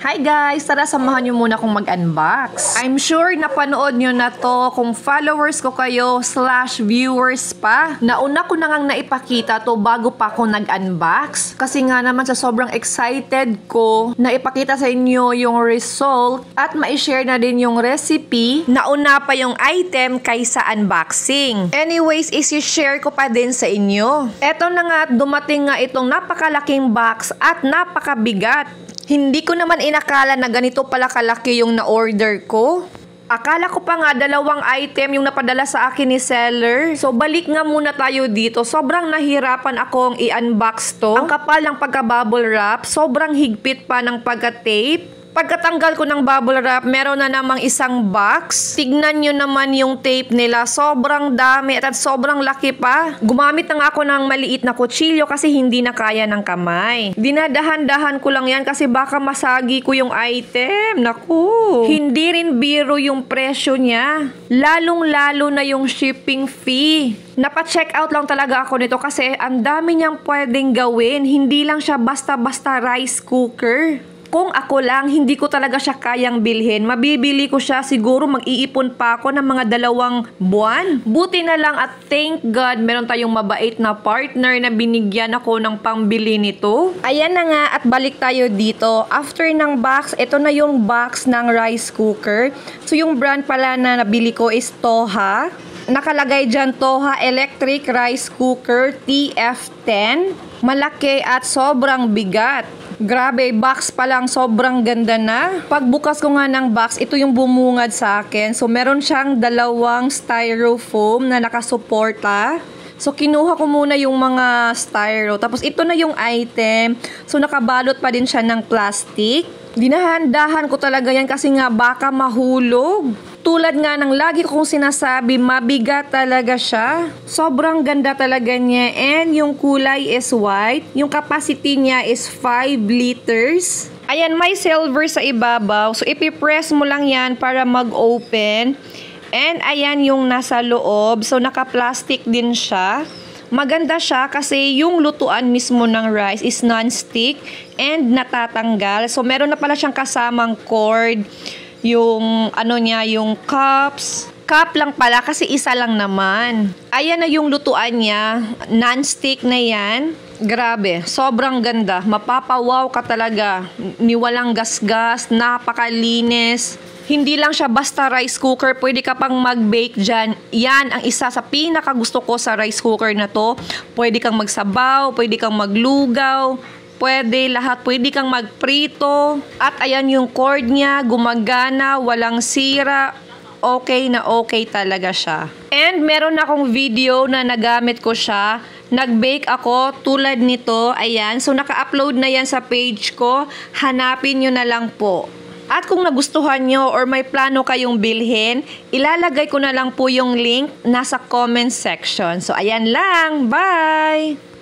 Hi guys! Tara samahan nyo muna akong mag-unbox. I'm sure napanood nyo na to kung followers ko kayo / viewers pa. Nauna ko na ngang naipakita to bago pa ako nag-unbox. Kasi nga naman sa sobrang excited ko na ipakita sa inyo yung result at ma-share na din yung recipe. Nauna pa yung item kaysa unboxing. Anyways, isi-share ko pa din sa inyo. Eto na nga, dumating nga itong napakalaking box at napakabigat. Hindi ko naman inakala na ganito pala kalaki yung na-order ko. Akala ko pa nga 2 item yung napadala sa akin ni seller. So balik nga muna tayo dito. Sobrang nahirapan akong i-unbox to. Ang kapal ng pagka-bubble wrap, sobrang higpit pa ng pagka-tape. Pagkatanggal ko ng bubble wrap, meron na namang isang box. Tignan nyo naman yung tape nila. Sobrang dami at sobrang laki pa. Gumamit na nga ako ng maliit na kutsilyo kasi hindi na kaya ng kamay. Dinadahan-dahan ko lang yan kasi baka masagi ko yung item. Naku! Hindi rin biro yung presyo niya. Lalong-lalo na yung shipping fee. Napa-check out lang talaga ako nito kasi ang dami niyang pwedeng gawin. Hindi lang siya basta-basta rice cooker. Kung ako lang, hindi ko talaga siya kayang bilhin. Mabibili ko siya, siguro mag-iipon pa ako ng mga 2 buwan. Buti na lang at thank God, meron tayong mabait na partner na binigyan ako ng pambili nito. Ayan na nga at balik tayo dito. After ng box, ito na yung box ng rice cooker. So yung brand pala na nabili ko is Toha. Nakalagay dyan Toha Electric Rice Cooker TF10. Malaki at sobrang bigat. Grabe, box pa lang, sobrang ganda na. Pagbukas ko nga ng box, ito yung bumungad sa akin. So, meron siyang 2 styrofoam na nakasuporta. So, kinuha ko muna yung mga styro. Tapos, ito na yung item. So, nakabalot pa din siya ng plastic. Dinahan-dahan ko talaga yan kasi nga baka mahulog. Tulad nga ng lagi kong sinasabi, mabigat talaga siya. Sobrang ganda talaga niya and yung kulay is white. Yung capacity niya is 5 liters. Ayan, may silver sa ibabaw. So, ipipress mo lang yan para mag-open. And ayan yung nasa loob. So, naka-plastic din siya. Maganda siya kasi yung lutuan mismo ng rice is non-stick and natatanggal. So, meron na pala siyang kasamang cord. Yung ano niya, yung cups. Cup lang pala kasi isa lang naman. Ayan na yung lutuan niya. Non-stick na yan. Grabe, sobrang ganda. Mapapawaw ka talaga. Walang gasgas, napakalinis. Hindi lang siya basta rice cooker, pwede ka pang mag-bake dyan. Yan ang isa sa pinakagusto ko sa rice cooker na to. Pwede kang magsabaw, pwede kang maglugaw. Pwede lahat, pwede kang magprito. At ayan yung cord niya, gumagana, walang sira. Okay na okay talaga siya. And meron akong video na nagamit ko siya. Nag-bake ako tulad nito. Ayan, so naka-upload na yan sa page ko. Hanapin nyo na lang po. At kung nagustuhan nyo or may plano kayong bilhin, ilalagay ko na lang po yung link nasa comment section. So ayan lang, bye!